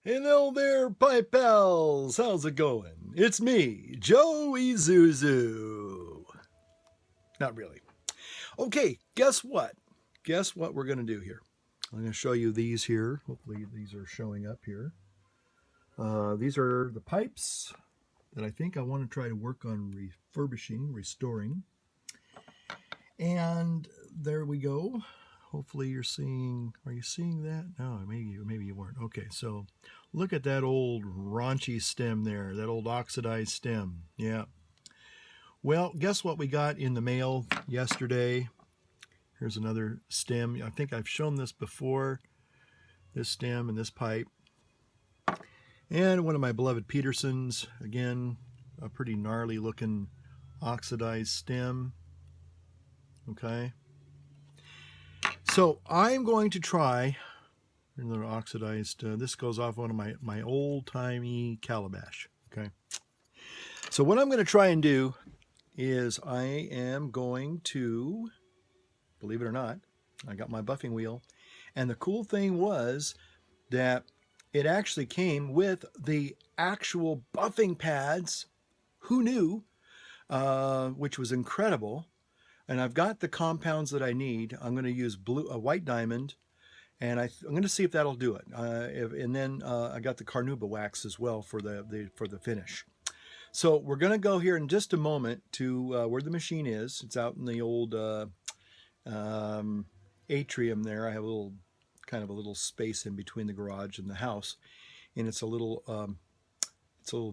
Hello there, pipe pals. How's it going? It's me, Joey Zuzu. Not really. Okay, guess what? Guess what we're going to do here? I'm going to show you these here. Hopefully these are showing up here. These are the pipes that I think I want to try to work on refurbishing, restoring. And there we go. Hopefully you're seeing, are you seeing that? No, maybe you weren't. Okay, so look at that old raunchy stem there, that old oxidized stem. Yeah. Well, guess what we got in the mail yesterday? Here's another stem. I think I've shown this before, this stem and this pipe. And one of my beloved Petersons, again, a pretty gnarly looking oxidized stem. Okay. So I'm going to try another oxidized. This goes off one of my old-timey calabash. Okay. So what I'm going to try and do is I am going to, believe it or not, I got my buffing wheel, and the cool thing was that it actually came with the actual buffing pads. Who knew? Which was incredible. And I've got the compounds that I need. I'm going to use a white diamond, and I'm going to see if that'll do it. And then I got the carnauba wax as well for the finish. So we're going to go here in just a moment to where the machine is. It's out in the old atrium there. I have a little space in between the garage and the house, and it's a little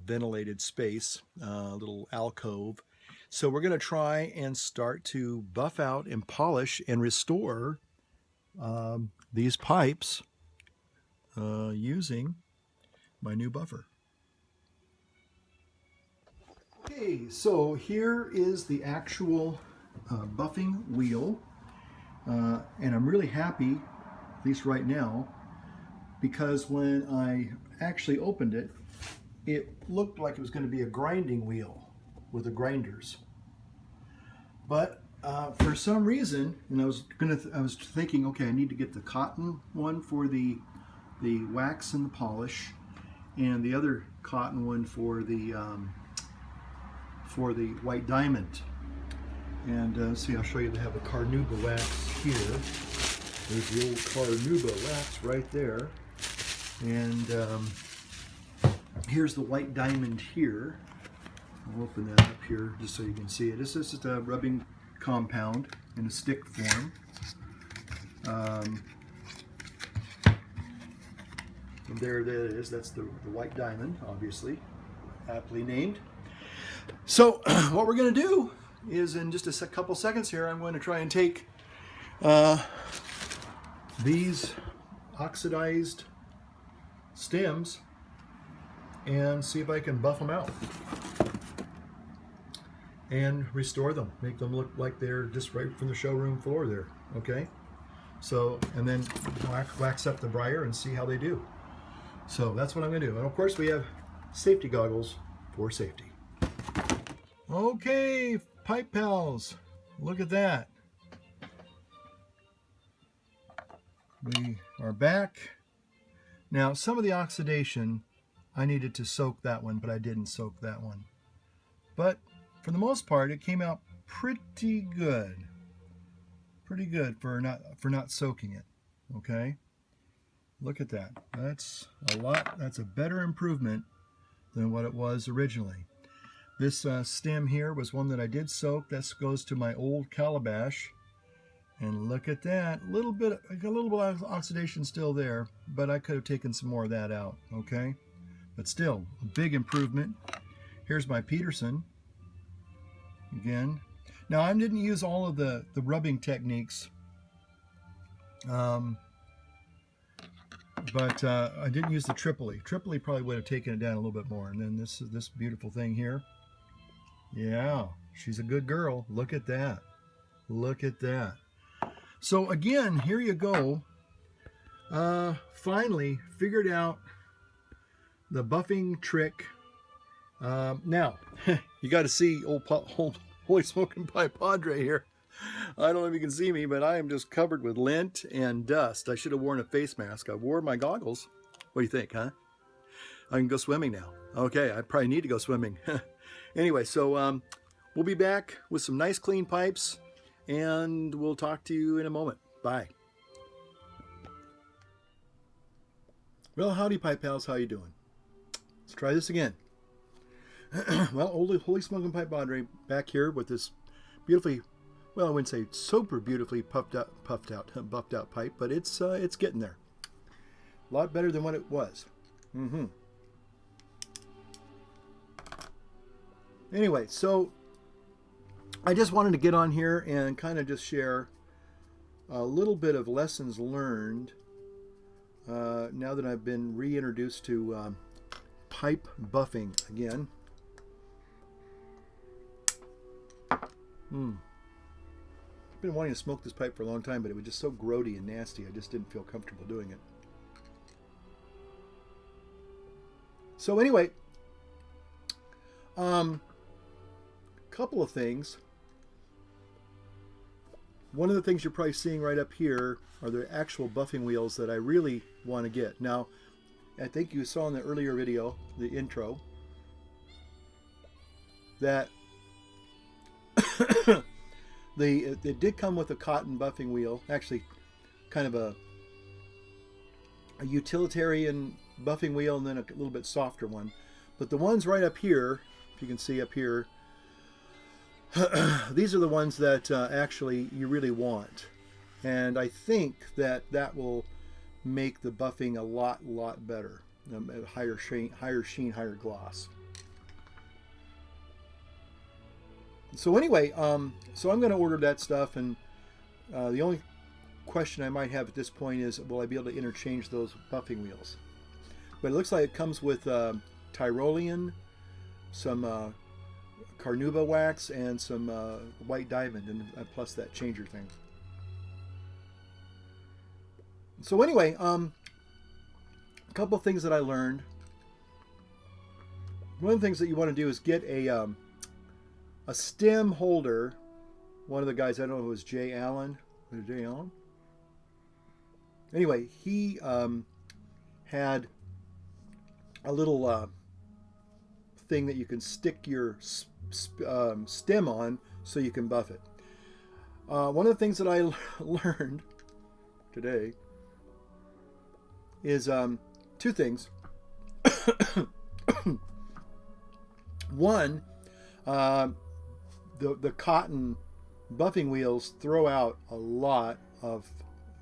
ventilated space, a little alcove. So we're going to try and start to buff out and polish and restore these pipes using my new buffer. Okay, so here is the actual buffing wheel. And I'm really happy, at least right now, because when I actually opened it, it looked like it was going to be a grinding wheel with the grinders. But for some reason, and I was thinking, okay, I need to get the cotton one for the wax and the polish, and the other cotton one for the white diamond. And see, I'll show you. They have a carnauba wax here. There's the old carnauba wax right there, and here's the white diamond here. I'll open that up here just so you can see it. This is just a rubbing compound in a stick form. And there it is. That's the white diamond, obviously, aptly named. So what we're going to do is, in just a couple seconds here, I'm going to try and take these oxidized stems and see if I can buff them out and restore them, make them look like they're just right from the showroom floor there. Okay, so, and then wax up the briar and see how they do. So that's what I'm going to do. And of course we have safety goggles for safety. Okay, pipe pals, look at that. We are back. Now, some of the oxidation, I needed to soak that one, but I didn't soak that one. But for the most part, it came out pretty good. Pretty good for not soaking it. Okay? Look at that. That's a lot. That's a better improvement than what it was originally. This stem here was one that I did soak. This goes to my old calabash. And look at that. A little bit of oxidation still there, but I could have taken some more of that out. Okay? But still, a big improvement. Here's my Peterson. Again. Now, I didn't use all of the rubbing techniques. But I didn't use the Tripoli. Tripoli probably would have taken it down a little bit more. And then this beautiful thing here. Yeah, she's a good girl. Look at that. Look at that. So again, here you go. Finally figured out the buffing trick. Now, you got to see old Holy Smoking Pie Padre here. I don't know if you can see me, but I am just covered with lint and dust. I should have worn a face mask. I wore my goggles. What do you think, huh? I can go swimming now. Okay, I probably need to go swimming. Anyway, so we'll be back with some nice clean pipes, and we'll talk to you in a moment. Bye. Well, howdy, pipe pals. How you doing? Let's try this again. Well, Holy Smoking Pipe Padre back here with this beautifully, well, I wouldn't say super beautifully buffed out pipe, but it's getting there. A lot better than what it was. Anyway, so I just wanted to get on here and kind of just share a little bit of lessons learned now that I've been reintroduced to pipe buffing again. I've been wanting to smoke this pipe for a long time, but it was just so grody and nasty. I just didn't feel comfortable doing it. So anyway, couple of things. One of the things you're probably seeing right up here are the actual buffing wheels that I really want to get. Now, I think you saw in the earlier video, the intro, that it did come with a cotton buffing wheel, actually kind of a utilitarian buffing wheel and then a little bit softer one. But the ones right up here, if you can see up here, these are the ones that actually you really want. And I think that will make the buffing a lot better. Higher sheen, higher gloss. So anyway, so I'm going to order that stuff, and the only question I might have at this point is, will I be able to interchange those buffing wheels? But it looks like it comes with Tyrolean, some Carnauba wax, and some white diamond, and plus that changer thing. So anyway, a couple of things that I learned. One of the things that you want to do is get a stem holder. One of the guys, I don't know if it was Jay Allen. Was it Jay Allen? Anyway, he had a little thing that you can stick your stem on so you can buff it. One of the things that I learned today is two things. One, the cotton buffing wheels throw out a lot of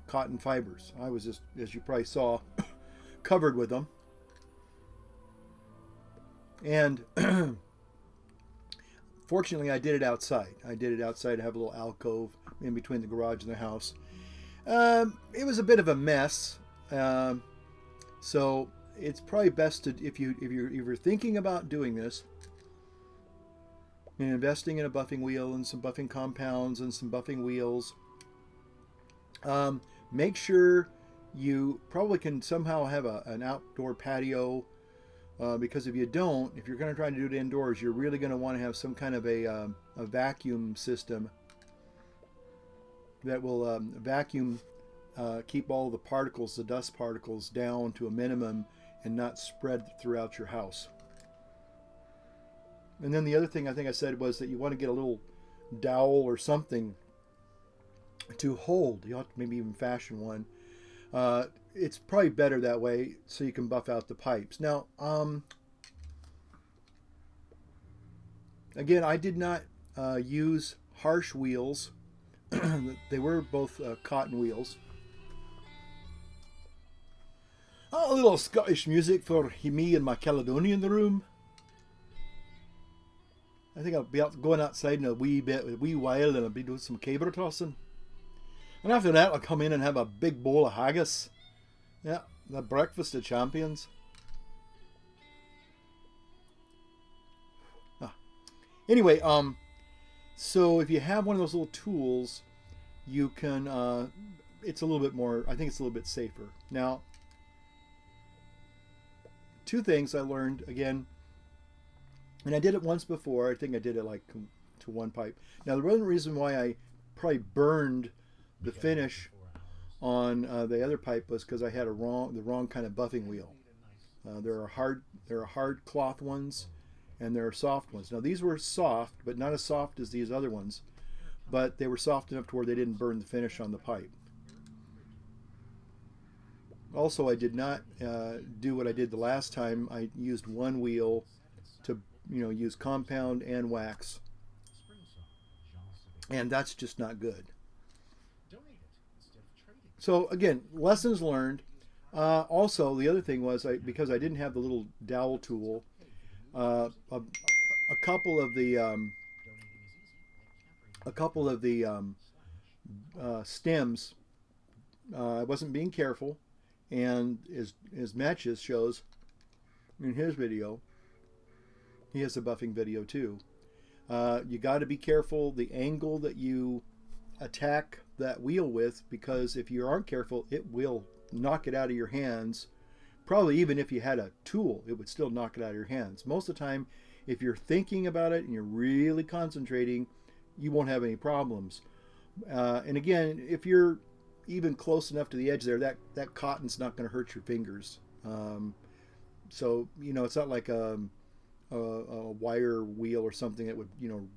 cotton fibers. I was just, as you probably saw, covered with them. And fortunately, I did it outside. I have a little alcove in between the garage and the house. It was a bit of a mess. So it's probably best to, if you're thinking about doing this and investing in a buffing wheel and some buffing compounds and some buffing wheels, make sure you probably can somehow have an outdoor patio, because if you don't, if you're going to try to do it indoors, you're really going to want to have some kind of a vacuum system that will vacuum, keep all the particles, the dust particles, down to a minimum and not spread throughout your house. And then the other thing I think I said was that you want to get a little dowel or something to hold. You have to maybe even fashion one. It's probably better that way so you can buff out the pipes. Now, again, I did not use harsh wheels. They were both cotton wheels. A little Scottish music for me and my Caledonian in the room. I think I'll be going outside in a wee while, and I'll be doing some caber tossing. And after that, I'll come in and have a big bowl of haggis. Yeah, the breakfast of champions. Anyway, so if you have one of those little tools, you can, it's a little bit more, I think it's a little bit safer. Now, two things I learned, again, and I did it once before. I think I did it like to one pipe. Now, the one reason why I probably burned the finish on the other pipe was because I had the wrong kind of buffing wheel. There are hard cloth ones, and there are soft ones. Now these were soft, but not as soft as these other ones, but they were soft enough to where they didn't burn the finish on the pipe. Also, I did not do what I did the last time. I used one wheel to, use compound and wax, and that's just not good. So again, lessons learned. Also, the other thing was because I didn't have the little dowel tool, a couple of the stems. I wasn't being careful, and as Matches shows in his video, he has a buffing video too. You got to be careful the angle that you attack that wheel with, because if you aren't careful, it will knock it out of your hands. Probably even if you had a tool, it would still knock it out of your hands. Most of the time, if you're thinking about it and you're really concentrating, you won't have any problems. And again, if you're even close enough to the edge there, that cotton's not going to hurt your fingers. So it's not like a wire wheel or something that would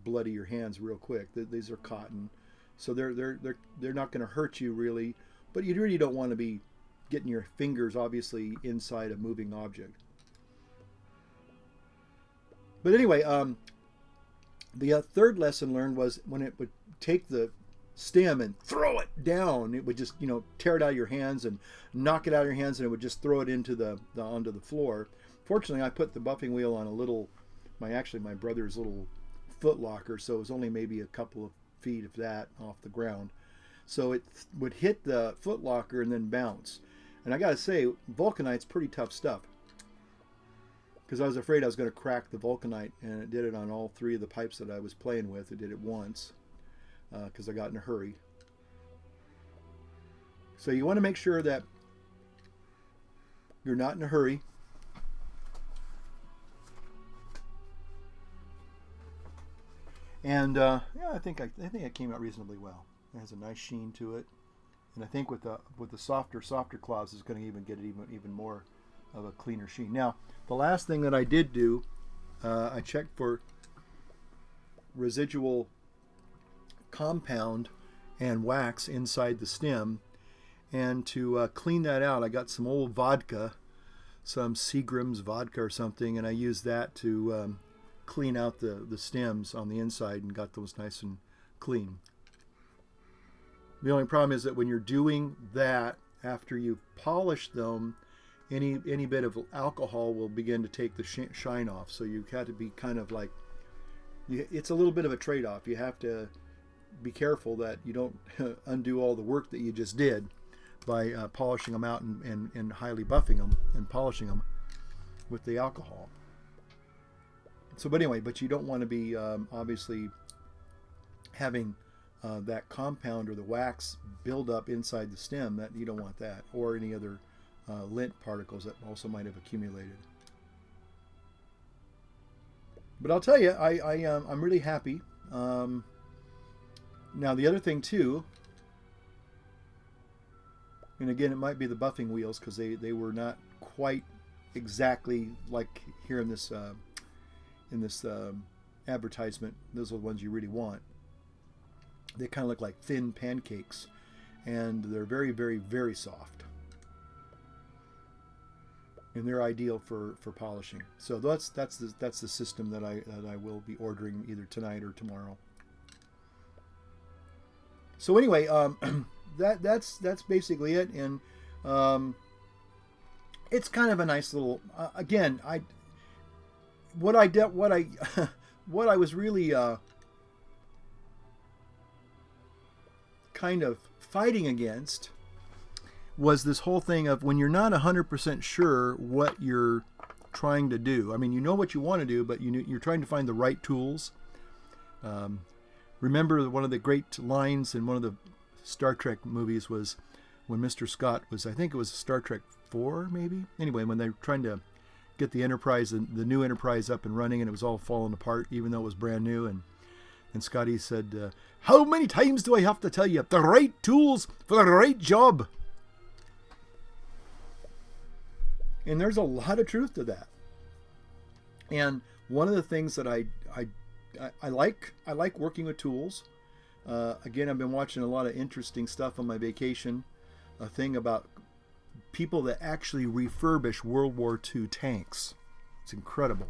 bloody your hands real quick. These are cotton, so they're not going to hurt you really, but you really don't want to be getting your fingers obviously inside a moving object. But anyway, the third lesson learned was when it would take the stem and throw it down, it would just tear it out of your hands and knock it out of your hands, and it would just throw it into onto the floor. Fortunately, I put the buffing wheel on a little, my brother's little foot locker, so it was only maybe a couple of feet of that off the ground. So it would hit the foot locker and then bounce. And I gotta say, vulcanite's pretty tough stuff, because I was afraid I was going to crack the vulcanite, and it did it on all three of the pipes that I was playing with. It did it once, because I got in a hurry. So you want to make sure that you're not in a hurry. And yeah, I think it came out reasonably well. It has a nice sheen to it, and I think with the softer cloths, is going to even get it even more of a cleaner sheen. Now, the last thing that I did do, I checked for residual compound and wax inside the stem, and to clean that out, I got some old vodka, some Seagram's vodka or something, and I used that to clean out the stems on the inside and got those nice and clean. The only problem is that when you're doing that, after you've polished them, any bit of alcohol will begin to take the shine off. So you have to be kind of like, it's a little bit of a trade-off. You have to be careful that you don't undo all the work that you just did by polishing them out and highly buffing them and polishing them with the alcohol. So, but anyway, but you don't want to be obviously having that compound or the wax build up inside the stem. That you don't want that, or any other lint particles that also might have accumulated. But I'll tell you, I'm really happy. Now the other thing too, and again, it might be the buffing wheels, because they were not quite exactly like here in this advertisement. Those are the ones you really want. They kind of look like thin pancakes, and they're very, very, very soft, and they're ideal for polishing. So that's the system that I will be ordering either tonight or tomorrow. So anyway, that's basically it, and it's kind of a nice little. Again, what I was really kind of fighting against was this whole thing of when you're not 100% sure what you're trying to do. I mean, you know what you want to do, but you're trying to find the right tools. Remember, one of the great lines in one of the Star Trek movies was when Mr. Scott was, I think it was Star Trek 4, maybe? Anyway, when they were trying to get the Enterprise, the new Enterprise up and running, and it was all falling apart, even though it was brand new. And Scotty said, how many times do I have to tell you? The right tools for the right job. And there's a lot of truth to that. And one of the things that I like working with tools. Again, I've been watching a lot of interesting stuff on my vacation. A thing about people that actually refurbish World War II tanks. It's incredible.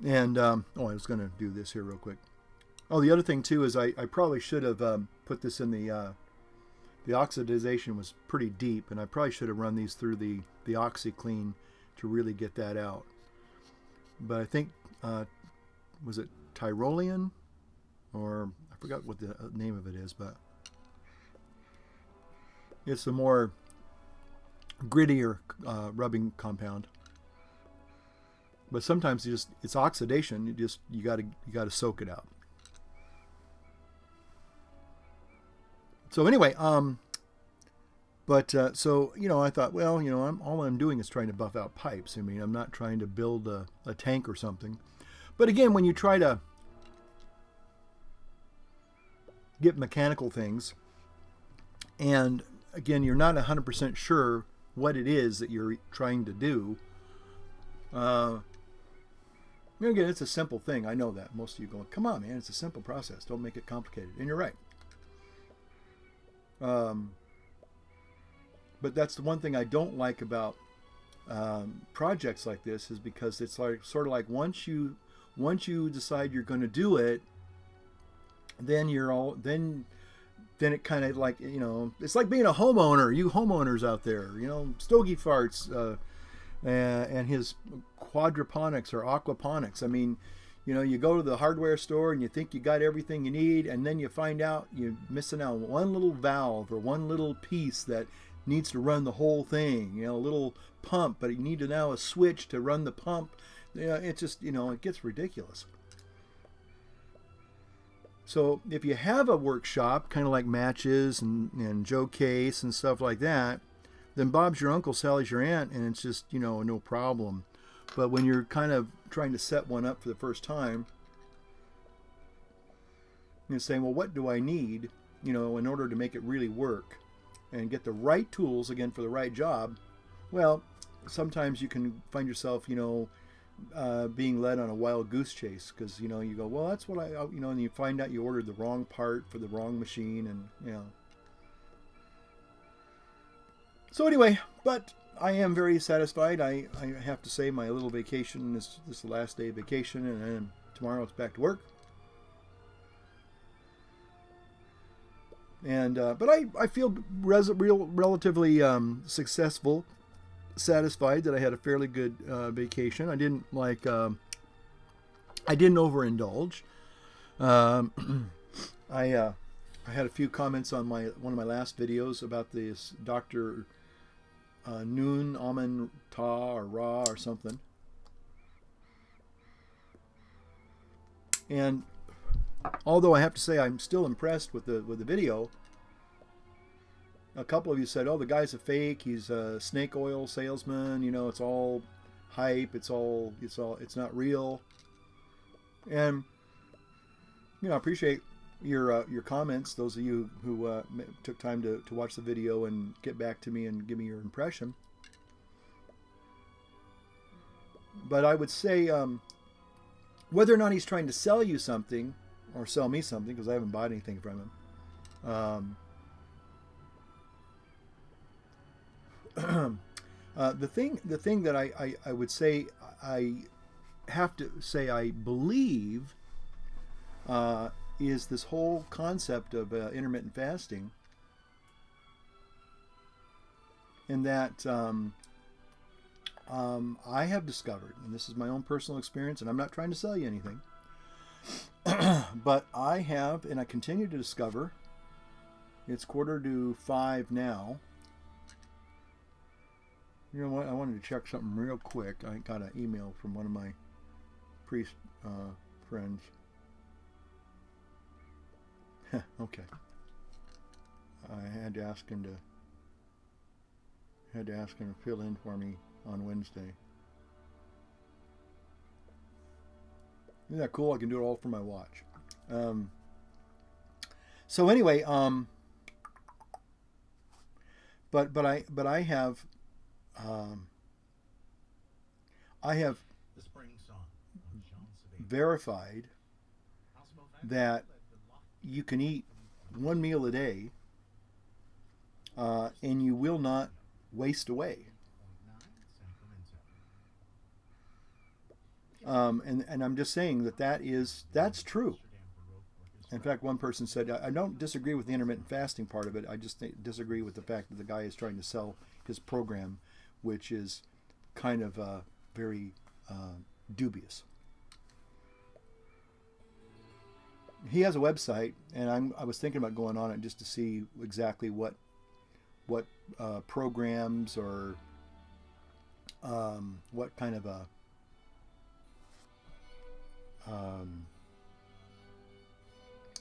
And I was going to do this here real quick. Oh, the other thing too is I probably should have put this in the oxidization was pretty deep, and I probably should have run these through the OxyClean to really get that out. But I think was it Tyrolean, or I forgot what the name of it is, but it's a more grittier rubbing compound. But sometimes it's oxidation. You gotta soak it out. So anyway, so I thought, well, all I'm doing is trying to buff out pipes. I mean, I'm not trying to build a tank or something. But again, when you try to get mechanical things, and again, you're not 100% sure what it is that you're trying to do. Again, it's a simple thing. I know that. Most of you go, come on, man, it's a simple process. Don't make it complicated. And you're right. But that's the one thing I don't like about projects like this, is because it's like sort of like once you decide you're going to do it, then then it kind of like, it's like being a homeowner. You homeowners out there, Stogie Farts and his quadroponics or aquaponics. I mean, you go to the hardware store and you think you got everything you need, and then you find out you're missing out one little valve or one little piece that needs to run the whole thing. A little pump, but you need to now a switch to run the pump. It just, it gets ridiculous. So if you have a workshop, kind of like Matches and Joe Case and stuff like that, then Bob's your uncle, Sally's your aunt, and it's just, no problem. But when you're kind of trying to set one up for the first time, you're saying, well, what do I need, in order to make it really work and get the right tools, again, for the right job? Well, sometimes you can find yourself, being led on a wild goose chase, because, you go, well, that's what and you find out you ordered the wrong part for the wrong machine, and, So anyway, but I am very satisfied. I have to say my little vacation, this is the last day of vacation, and then tomorrow it's back to work. And but I feel relatively successful, satisfied that I had a fairly good vacation. I didn't overindulge. I had a few comments on one of my last videos about this Dr. Noon Amen Ta or Ra or something. And although I have to say I'm still impressed with the video, a couple of you said, "Oh, the guy's a fake. He's a snake oil salesman. It's all hype. It's not real." And I appreciate your comments. Those of you who took time to watch the video and get back to me and give me your impression. But I would say, whether or not he's trying to sell you something or sell me something, because I haven't bought anything from him. The thing that I would say, I have to say I believe is this whole concept of intermittent fasting, and that I have discovered, and this is my own personal experience, and I'm not trying to sell you anything, but I have, and I continue to discover, it's 4:45 now. You know what? I wanted to check something real quick. I got an email from one of my priest friends. Okay. I had to ask him to fill in for me on Wednesday. Isn't that cool? I can do it all from my watch. So anyway, but I have um, I have verified that you can eat one meal a day and you will not waste away. And I'm just saying that's true. In fact, one person said, I don't disagree with the intermittent fasting part of it. I just disagree with the fact that the guy is trying to sell his program, which is kind of very dubious. He has a website, and I was thinking about going on it just to see exactly what programs or what kind of a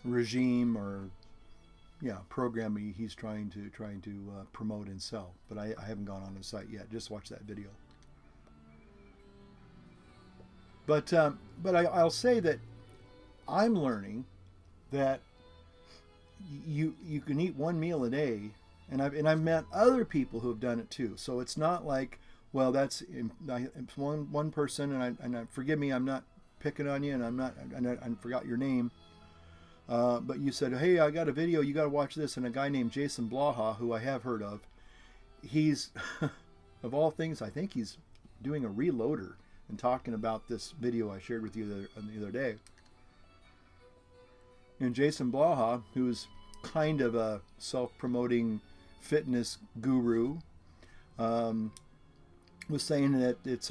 regime or program he's trying to promote and sell. But I haven't gone on the site yet. Just watch that video. But I'll say that I'm learning that you can eat one meal a day, and I've met other people who have done it too. So it's not like, well, that's one person, and forgive me, I'm not picking on you, and I forgot your name. But you said, hey, I got a video, you got to watch this, and a guy named Jason Blaha, who I have heard of, he's of all things, I think he's doing a reloader and talking about this video I shared with you the other day. And Jason Blaha, who's kind of a self-promoting fitness guru, was saying that it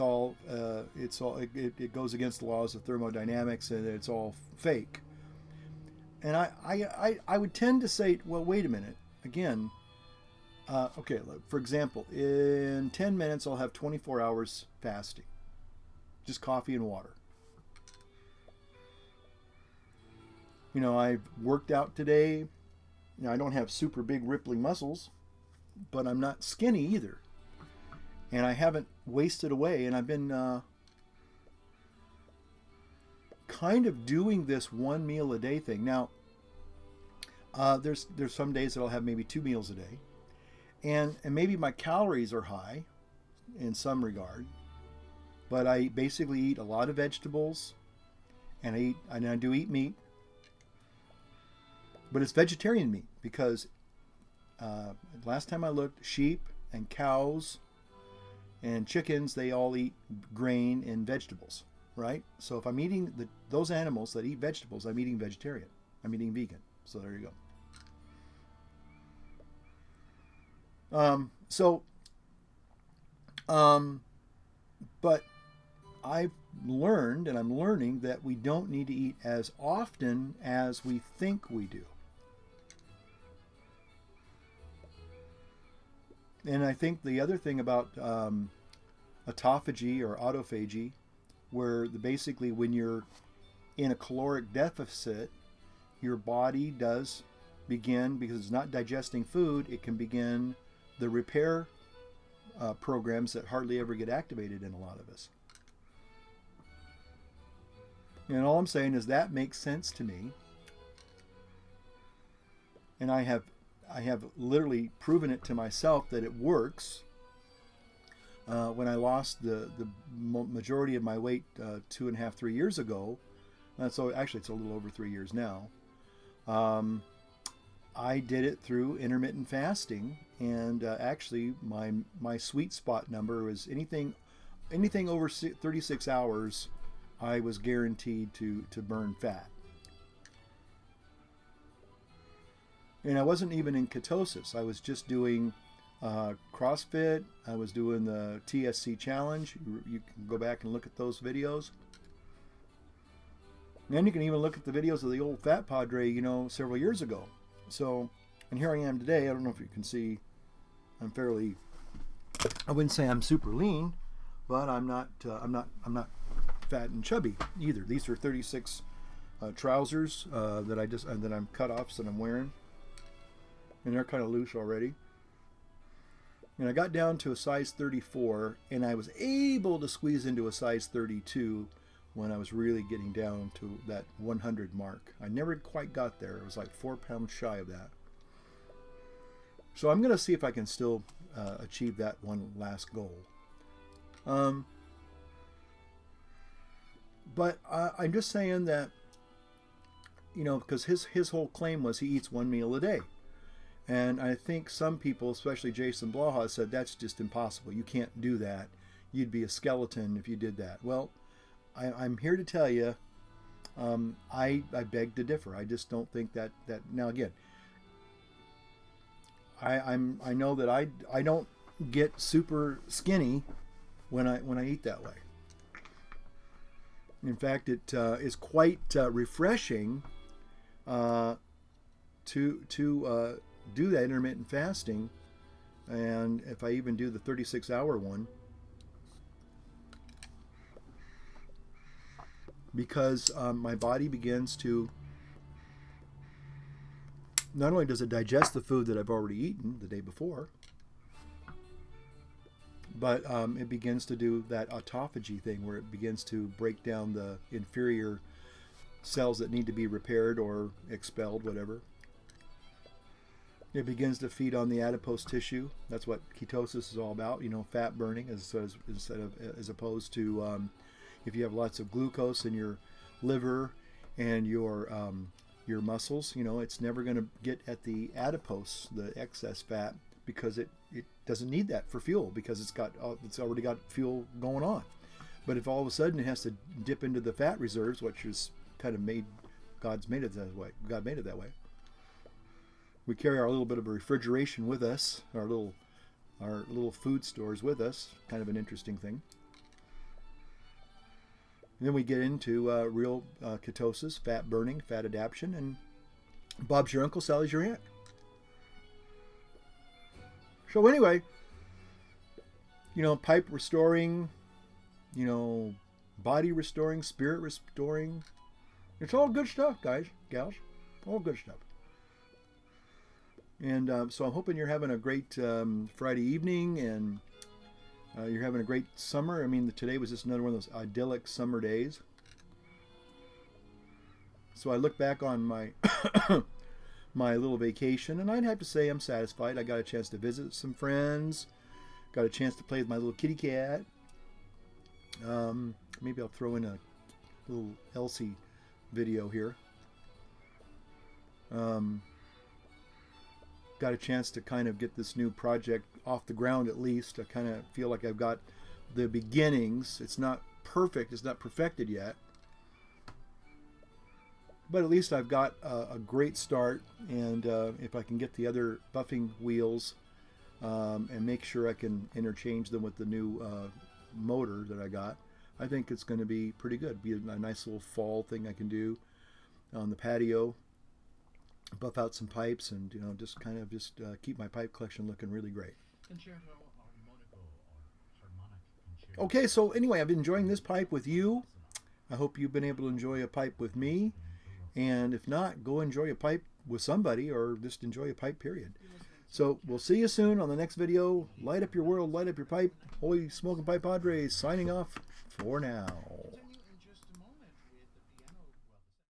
goes against the laws of thermodynamics and it's all fake. And I would tend to say, well, wait a minute. Again, okay, for example, in 10 minutes I'll have 24 hours fasting, just coffee and water. I've worked out today. I don't have super big rippling muscles, but I'm not skinny either. And I haven't wasted away, and I've been kind of doing this one meal a day thing. Now, there's some days that I'll have maybe 2 meals a day, and maybe my calories are high in some regard, but I basically eat a lot of vegetables, and I do eat meat. But it's vegetarian meat because last time I looked, sheep and cows and chickens, they all eat grain and vegetables, right? So if I'm eating those animals that eat vegetables, I'm eating vegetarian. I'm eating vegan. So there you go. But I've learned, and I'm learning, that we don't need to eat as often as we think we do. And I think the other thing about autophagy or autophagy, where basically when you're in a caloric deficit, your body does begin, because it's not digesting food, it can begin the repair programs that hardly ever get activated in a lot of us. And all I'm saying is that makes sense to me. And I have literally proven it to myself that it works. When I lost the majority of my weight 2.5, 3 years ago, so actually it's a little over 3 years now, I did it through intermittent fasting, and actually my sweet spot number was anything over 36 hours, I was guaranteed to burn fat. And I wasn't even in ketosis. I was just doing CrossFit. I was doing the TSC challenge. You can go back and look at those videos. And you can even look at the videos of the old Fat Padre, several years ago. So, and here I am today. I don't know if you can see. I wouldn't say I'm super lean, but I'm not fat and chubby either. These are 36 trousers that I'm cut offs that I'm wearing. And they're kind of loose already. And I got down to a size 34, and I was able to squeeze into a size 32 when I was really getting down to that 100 mark. I never quite got there. It was like 4 pounds shy of that. So I'm going to see if I can still achieve that one last goal. But I'm just saying that, you know, because his whole claim was he eats one meal a day. And I think some people, especially Jason Blaha, said that's just impossible. You can't do that. You'd be a skeleton if you did that. Well, I'm here to tell you, I beg to differ. I just don't think that now again, I know that I don't get super skinny when I eat that way. In fact, it is quite refreshing to do that intermittent fasting, and if I even do the 36-hour one, because my body begins to, not only does it digest the food that I've already eaten the day before, but it begins to do that autophagy thing where it begins to break down the inferior cells that need to be repaired or expelled, whatever. It begins to feed on the adipose tissue. That's what ketosis is all about, you know, fat burning as opposed to if you have lots of glucose in your liver and your muscles, you know, it's never going to get at the adipose, the excess fat, because it doesn't need that for fuel because it's already got fuel going on. But if all of a sudden it has to dip into the fat reserves, which is kind of God made it that way. We carry our little bit of a refrigeration with us, our little food stores with us. Kind of an interesting thing. And then we get into real ketosis, fat burning, fat adaptation, and Bob's your uncle, Sally's your aunt. So anyway, you know, pipe restoring, you know, body restoring, spirit restoring. It's all good stuff, guys, gals. All good stuff. And so I'm hoping you're having a great Friday evening, and you're having a great summer. I mean, today was just another one of those idyllic summer days. So I look back on my my little vacation, and I'd have to say I'm satisfied. I got a chance to visit some friends, got a chance to play with my little kitty cat. Maybe I'll throw in a little Elsie video here. Got a chance to kind of get this new project off the ground at least. I kind of feel like I've got the beginnings. It's not perfect. It's not perfected yet. But at least I've got a great start. And if I can get the other buffing wheels and make sure I can interchange them with the new motor that I got, I think it's going to be pretty good. Be a nice little fall thing I can do on the patio. Buff out some pipes and, you know, just keep my pipe collection looking really great. Okay, so anyway, I've been enjoying this pipe with you. I hope you've been able to enjoy a pipe with me. And if not, go enjoy a pipe with somebody, or just enjoy a pipe, period. So we'll see you soon on the next video. Light up your world, light up your pipe. Holy Smoking Pipe Padres signing off for now.